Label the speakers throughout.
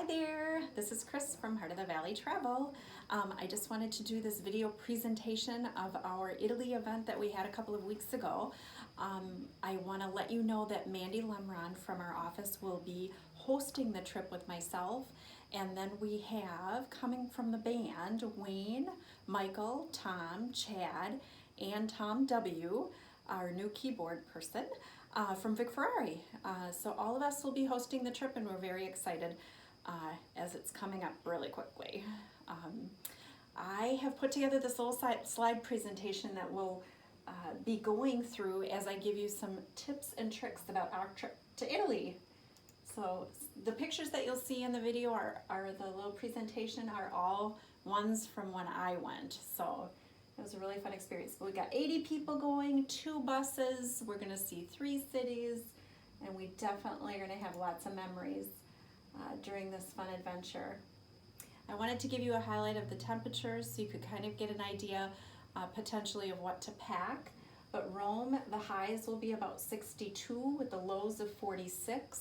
Speaker 1: there, this is Chris from Heart of the Valley Travel. I just wanted to do this video presentation of our Italy event that we had a couple of weeks ago. I want to let you know that Mandy Lemron from our office will be hosting the trip with myself, and then we have coming from the band Wayne, Michael, Tom, Chad, and Tom W., our new keyboard person, from Vic Ferrari. So all of us will be hosting the trip, and we're very excited as it's coming up really quickly. I have put together this little slide presentation that will be going through as I give you some tips and tricks about our trip to Italy. So the pictures that you'll see in the video are the little presentation are all ones from when I went. So it was a really fun experience. We got 80 people going, 2 buses. We're going to see 3 cities, and we definitely are going to have lots of memories during this fun adventure. I wanted to give you a highlight of the temperatures so you could kind of get an idea potentially of what to pack. But Rome, the highs will be about 62 with the lows of 46.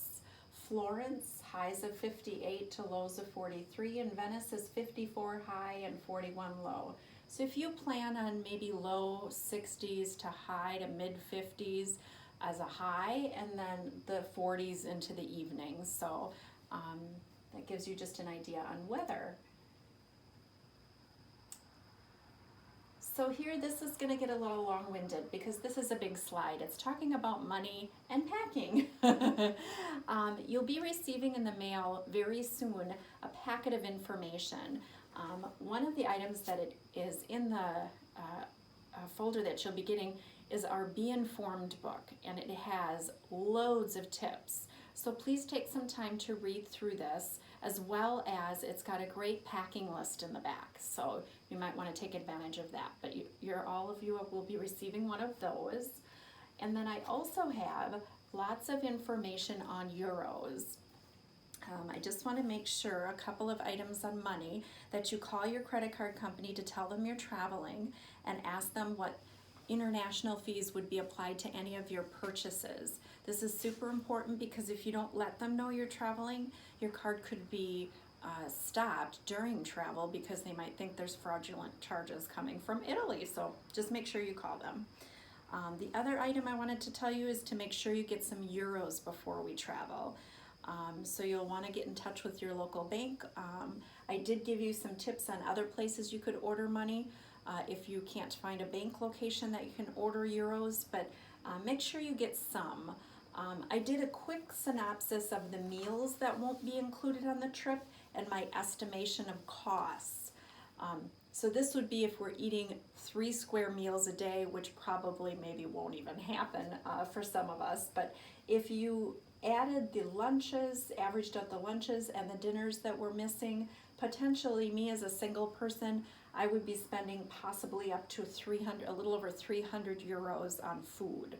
Speaker 1: Florence, highs of 58 to lows of 43, and Venice is 54 high and 41 low. So if you plan on maybe low 60s to high to mid 50s as a high, and then the 40s into the evening. So that gives you just an idea on weather. So here, this is going to get a little long-winded because this is a big slide. It's talking about money and packing. You'll be receiving in the mail very soon a packet of information. One of the items that it is in the folder that you'll be getting is our Be Informed book, and it has loads of tips. So please take some time to read through this, as well as it's got a great packing list in the back. So you might want to take advantage of that. But all of you will be receiving one of those. And then I also have lots of information on euros. I just want to make sure a couple of items on money that you call your credit card company to tell them you're traveling and ask them what international fees would be applied to any of your purchases. This is super important because if you don't let them know you're traveling, your card could be stopped during travel because they might think there's fraudulent charges coming from Italy. So just make sure you call them. The other item I wanted to tell you is to make sure you get some euros before we travel. So you'll want to get in touch with your local bank. I did give you some tips on other places you could order money if you can't find a bank location that you can order euros, but make sure you get some. I did a quick synopsis of the meals that won't be included on the trip and my estimation of costs. So this would be if we're eating 3 square meals a day, which probably maybe won't even happen for some of us, but if you added the lunches, averaged out the lunches and the dinners that we're missing, potentially me as a single person, I would be spending possibly up to a little over 300 euros on food.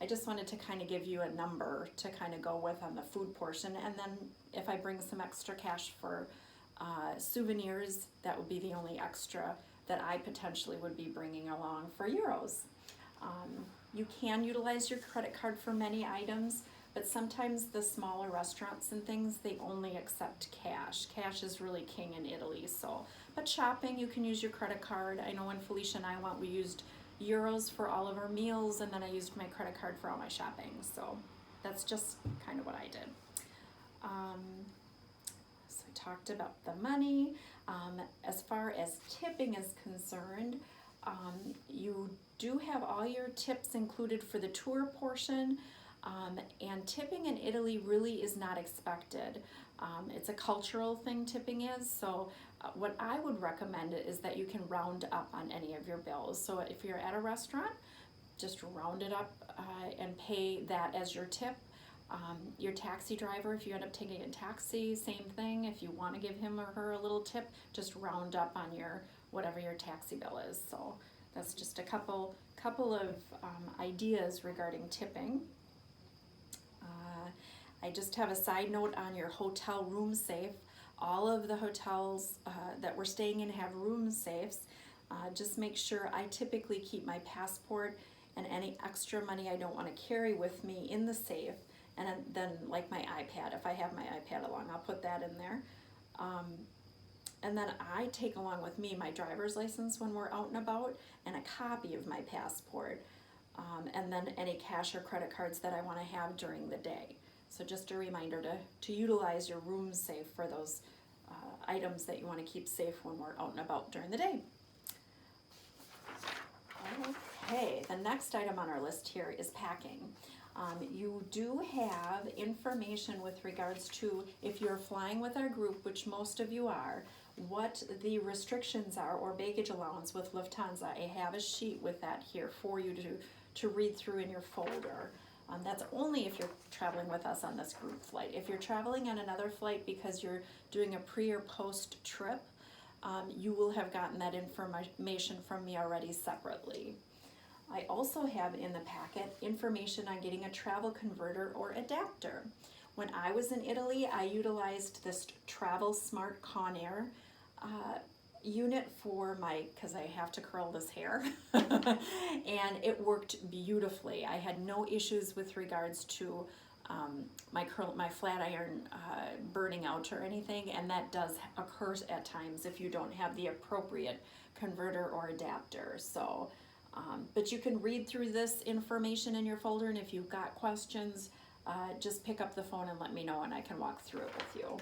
Speaker 1: I just wanted to kind of give you a number to kind of go with on the food portion, and then if I bring some extra cash for souvenirs, that would be the only extra that I potentially would be bringing along for euros. You can utilize your credit card for many items, but sometimes the smaller restaurants and things, they only accept cash. Cash is really king in Italy. So, but shopping, you can use your credit card. I know when Felicia and I went, we used euros for all of our meals, and then I used my credit card for all my shopping. So that's just kind of what I did. So I talked about the money. As far as tipping is concerned, you do have all your tips included for the tour portion, and tipping in Italy really is not expected. It's a cultural thing, tipping is, so what I would recommend is that you can round up on any of your bills. So if you're at a restaurant, just round it up and pay that as your tip. Your taxi driver, if you end up taking a taxi, same thing. If you want to give him or her a little tip, just round up on your whatever your taxi bill is. So that's just a couple of ideas regarding tipping. I just have a side note on your hotel room safe. All of the hotels that we're staying in have room safes. Just make sure I typically keep my passport and any extra money I don't want to carry with me in the safe. and then like my iPad, if I have my iPad along, I'll put that in there. And then I take along with me my driver's license when we're out and about, and a copy of my passport, and then any cash or credit cards that I want to have during the day. So just a reminder to utilize your room safe for those items that you want to keep safe when we're out and about during the day. Okay, the next item on our list here is packing. You do have information with regards to, if you're flying with our group, which most of you are, what the restrictions are or baggage allowance with Lufthansa. I have a sheet with that here for you to read through in your folder. That's only if you're traveling with us on this group flight. If you're traveling on another flight because you're doing a pre or post trip, you will have gotten that information from me already separately. I also have in the packet information on getting a travel converter or adapter. When I was in Italy, I utilized this Travel Smart Conair unit for because I have to curl this hair, and it worked beautifully. I had no issues with regards to my flat iron burning out or anything, and that does occur at times if you don't have the appropriate converter or adapter. So, but you can read through this information in your folder, and if you've got questions, just pick up the phone and let me know, and I can walk through it with you.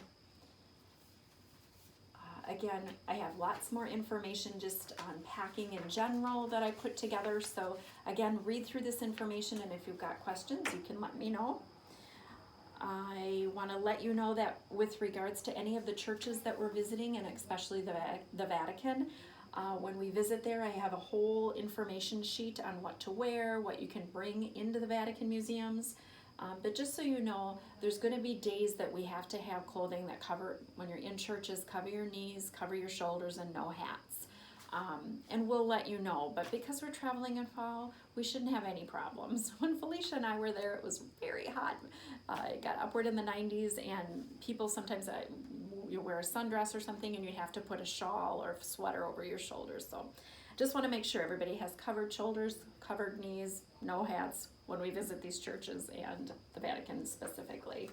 Speaker 1: Again, I have lots more information just on packing in general that I put together. So again, read through this information, and if you've got questions, you can let me know. I want to let you know that with regards to any of the churches that we're visiting, and especially the Vatican, when we visit there, I have a whole information sheet on what to wear, what you can bring into the Vatican museums. But just so you know, there's going to be days that we have to have clothing that when you're in churches, cover your knees, cover your shoulders, and no hats. And we'll let you know, but because we're traveling in fall, we shouldn't have any problems. When Felicia and I were there, it was very hot. It got upward in the 90s, and people sometimes you wear a sundress or something, and you have to put a shawl or sweater over your shoulders. So just want to make sure everybody has covered shoulders, covered knees, no hats when we visit these churches and the Vatican specifically.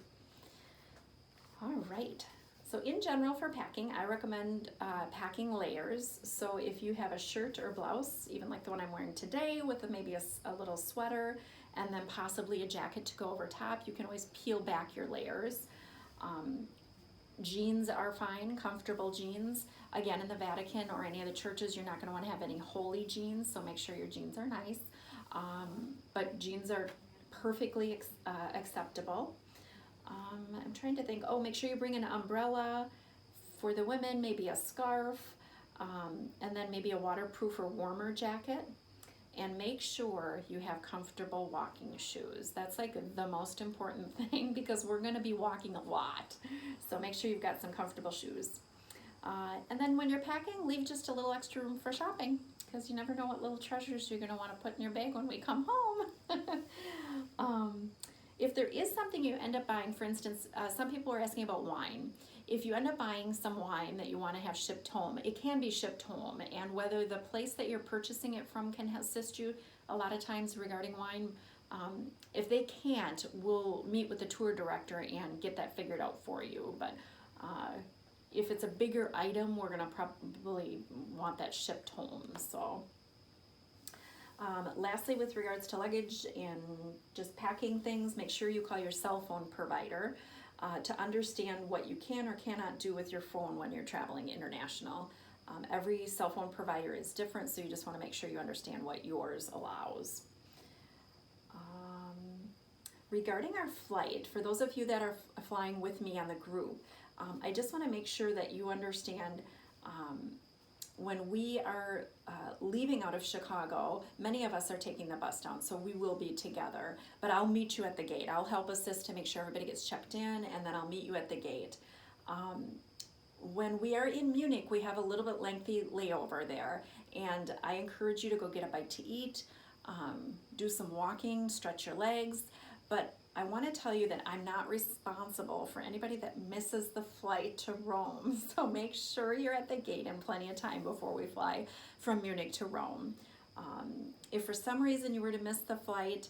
Speaker 1: All right. So in general for packing, I recommend packing layers. So if you have a shirt or blouse, even like the one I'm wearing today with maybe a little sweater and then possibly a jacket to go over top, you can always peel back your layers. Jeans are fine, comfortable jeans. Again, in the Vatican or any of the churches, you're not going to want to have any holey jeans, so make sure your jeans are nice. But jeans are perfectly acceptable. I'm trying to think, make sure you bring an umbrella for the women, maybe a scarf, and then maybe a waterproof or warmer jacket. And make sure you have comfortable walking shoes. That's like the most important thing because we're gonna be walking a lot. So make sure you've got some comfortable shoes. And then when you're packing, leave just a little extra room for shopping because you never know what little treasures you're gonna wanna put in your bag when we come home. If there is something you end up buying, for instance, some people are asking about wine. If you end up buying some wine that you want to have shipped home, it can be shipped home, and whether the place that you're purchasing it from can assist you a lot of times regarding wine. If they can't, we'll meet with the tour director and get that figured out for you. But if it's a bigger item, we're going to probably want that shipped home. So. Lastly, with regards to luggage and just packing things, make sure you call your cell phone provider to understand what you can or cannot do with your phone when you're traveling international. Every cell phone provider is different, so you just want to make sure you understand what yours allows. Regarding our flight, for those of you that are flying with me on the group, I just want to make sure that you understand when we are leaving out of Chicago, many of us are taking the bus down, so we will be together. But I'll meet you at the gate. I'll help assist to make sure everybody gets checked in, and then I'll meet you at the gate. When we are in Munich, we have a little bit lengthy layover there, and I encourage you to go get a bite to eat, do some walking, stretch your legs. But I want to tell you that I'm not responsible for anybody that misses the flight to Rome. So make sure you're at the gate in plenty of time before we fly from Munich to Rome. If for some reason you were to miss the flight,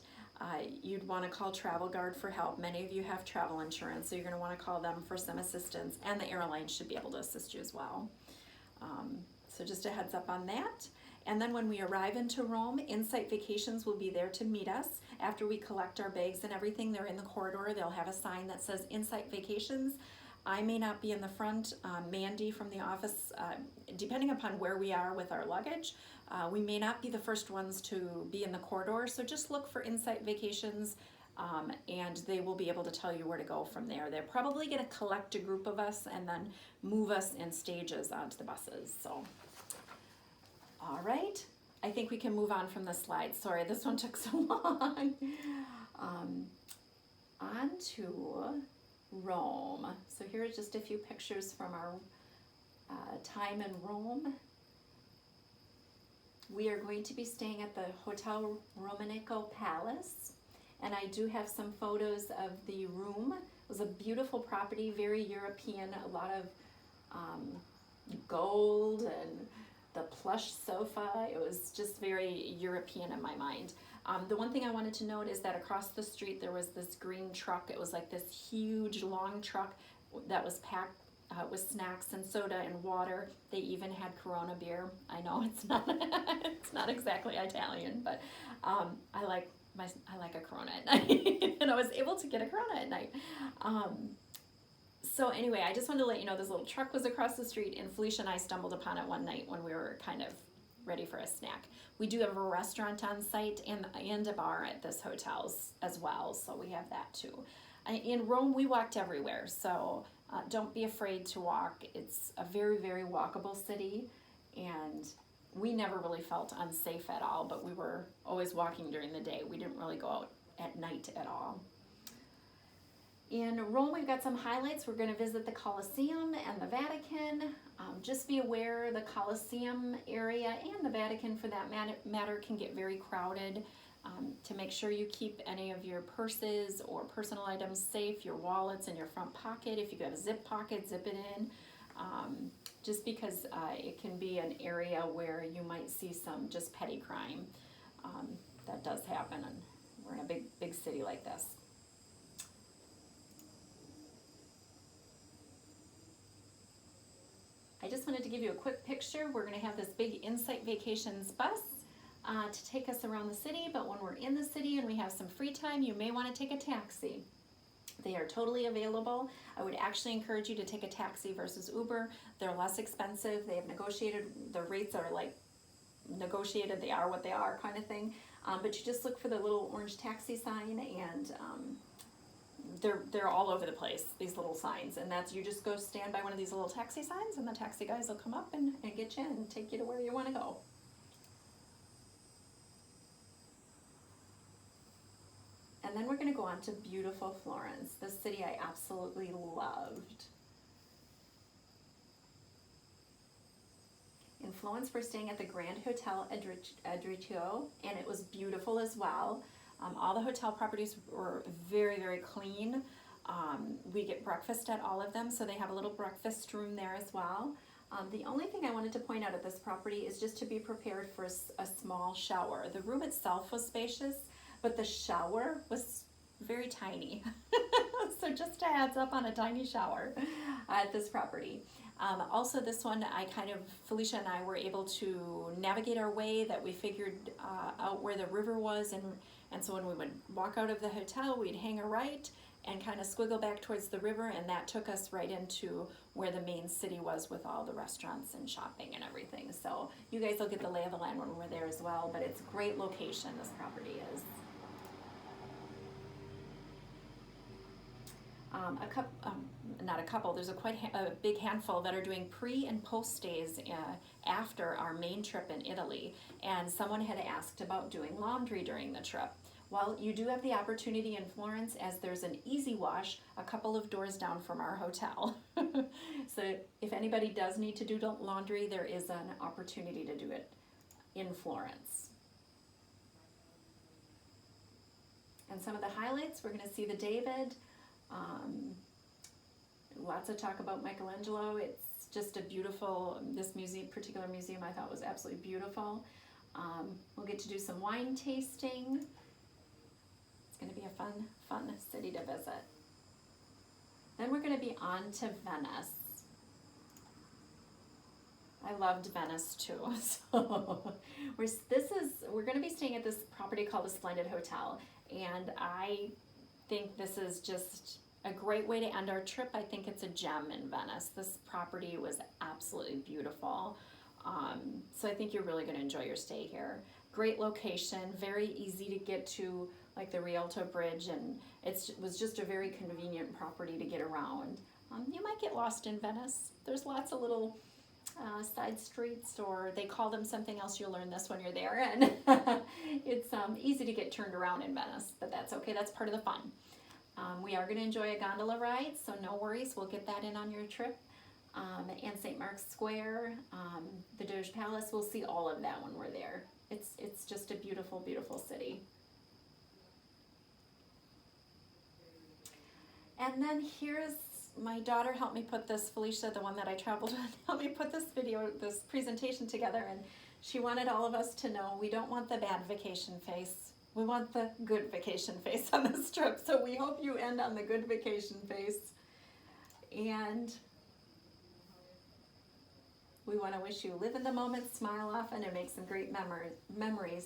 Speaker 1: You'd want to call Travel Guard for help. Many of you have travel insurance, so you're going to want to call them for some assistance, and the airline should be able to assist you as well. So just a heads up on that. And then when we arrive into Rome, Insight Vacations will be there to meet us. After we collect our bags and everything, they're in the corridor. They'll have a sign that says Insight Vacations. I may not be in the front. Mandy from the office, depending upon where we are with our luggage, we may not be the first ones to be in the corridor. So just look for Insight Vacations, and they will be able to tell you where to go from there. They're probably going to collect a group of us and then move us in stages onto the buses. So, all right. I think we can move on from this slide. Sorry, this one took so long. On to Rome. So here are just a few pictures from our time in Rome. We are going to be staying at the Hotel Romanico Palace, and I do have some photos of the room. It was a beautiful property, very European, a lot of gold and the plush sofa. It was just very European in my mind. The one thing I wanted to note is that across the street there was this green truck. It was like this huge long truck that was packed with snacks and soda and water. They even had Corona beer. I know it's not it's not exactly Italian, but I like a Corona at night, and I was able to get a Corona at night. So anyway, I just wanted to let you know this little truck was across the street, and Felicia and I stumbled upon it one night when we were kind of ready for a snack. We do have a restaurant on site and a bar at this hotel as well, so we have that too. In Rome, we walked everywhere, so don't be afraid to walk. It's a very, very walkable city, and we never really felt unsafe at all, but we were always walking during the day. We didn't really go out at night at all. In Rome, we've got some highlights. We're going to visit the Colosseum and the Vatican. Just be aware the Colosseum area and the Vatican, for that matter, can get very crowded. To make sure you keep any of your purses or personal items safe, your wallets in your front pocket. If you have a zip pocket, zip it in. Just because it can be an area where you might see some just petty crime. That does happen, and we're in a big city like this. I just wanted to give you a quick picture. We're going to have this big Insight Vacations bus to take us around the city, but when we're in the city and we have some free time, you may want to take a taxi. They are totally available. I would actually encourage you to take a taxi versus Uber. They're less expensive. They have negotiated, the rates are like negotiated, they are what they are kind of thing. But you just look for the little orange taxi sign, and they're all over the place, these little signs, and that's, you just go stand by one of these little taxi signs and the taxi guys will come up and get you and take you to where you want to go. And then we're going to go on to beautiful Florence, the city I absolutely loved. In Florence, we're staying at the Grand Hotel Adriatic, and it was beautiful as well. All the hotel properties were very, very clean. We get breakfast at all of them, so they have a little breakfast room there as well. The only thing I wanted to point out at this property is just to be prepared for a small shower. The room itself was spacious, but the shower was very tiny. So just a heads up on a tiny shower at this property. Also this one, Felicia and I were able to navigate our way, that we figured out where the river was, and so when we would walk out of the hotel, we'd hang a right and kind of squiggle back towards the river, and that took us right into where the main city was with all the restaurants and shopping and everything. So you guys will get the lay of the land when we're there as well, but it's a great location, this property is. There's a big handful that are doing pre and post stays after our main trip in Italy, and someone had asked about doing laundry during the trip. Well, you do have the opportunity in Florence, as there's an Easy Wash a couple of doors down from our hotel. So if anybody does need to do laundry, there is an opportunity to do it in Florence. And some of the highlights, we're going to see the David. Lots of talk about Michelangelo. It's just a beautiful, this particular museum I thought was absolutely beautiful. We'll get to do some wine tasting. It's going to be a fun city to visit. Then we're going to be on to Venice. I loved Venice too. So we're going to be staying at this property called the Splendid Hotel, and I think this is just a great way to end our trip. I think it's a gem in Venice. This property was absolutely beautiful. So I think you're really going to enjoy your stay here. Great location, very easy to get to, like the Rialto Bridge, and it was just a very convenient property to get around. You might get lost in Venice. There's lots of little side streets, or they call them something else. You'll learn this when you're there, and it's easy to get turned around in Venice, but that's okay. That's part of the fun. We are going to enjoy a gondola ride, so no worries. We'll get that in on your trip. And St. Mark's Square, the Doge Palace. We'll see all of that when we're there. It's just a beautiful, beautiful city. And then here's, my daughter helped me put this, Felicia, the one that I traveled with, helped me put this presentation together, and she wanted all of us to know we don't want the bad vacation face. We want the good vacation face on this trip. So we hope you end on the good vacation face. And we want to wish you live in the moment, smile often, and make some great memories.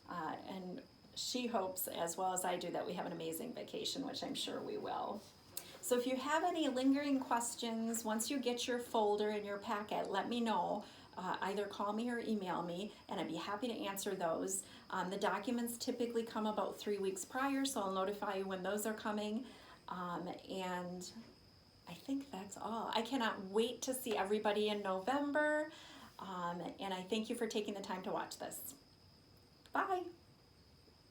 Speaker 1: And she hopes, as well as I do, that we have an amazing vacation, which I'm sure we will. So if you have any lingering questions, once you get your folder and your packet, let me know. Either call me or email me, and I'd be happy to answer those. The documents typically come about 3 weeks prior, so I'll notify you when those are coming. And I think that's all. I cannot wait to see everybody in November, and I thank you for taking the time to watch this. Bye.